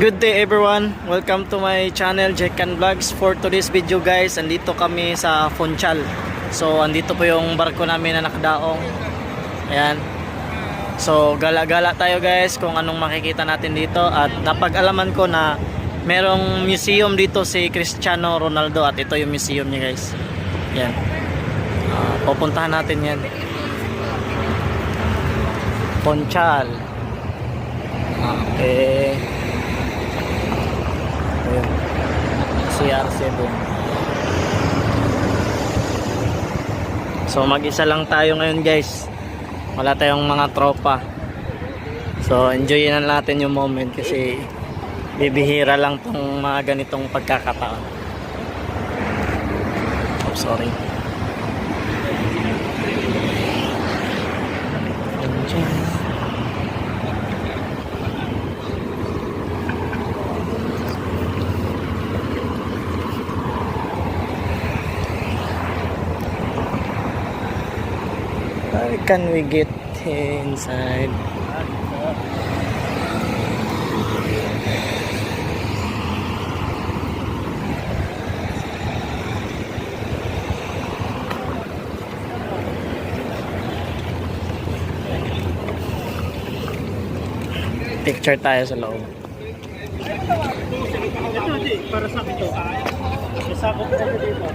Good day everyone, welcome to my channel Jekan Vlogs. For today's video guys, andito kami sa Funchal. So andito po yung barko namin na nakadaong. Ayan. So gala-gala tayo guys kung anong makikita natin dito. At napag-alaman ko na merong museum dito si Cristiano Ronaldo. At ito yung museum niya guys. Ayan. Pupuntahan natin yan. Funchal. Okay. Ayun. CR7. So mag-isa lang tayo ngayon guys. Wala tayong mga tropa. So enjoyin na natin yung moment kasi bibihira lang tong mga ganitong pagkakataon. Oh, sorry. Can we get inside? Picture tayo sa loob. Ito di, para sa akin to. Sa sakop ko dito.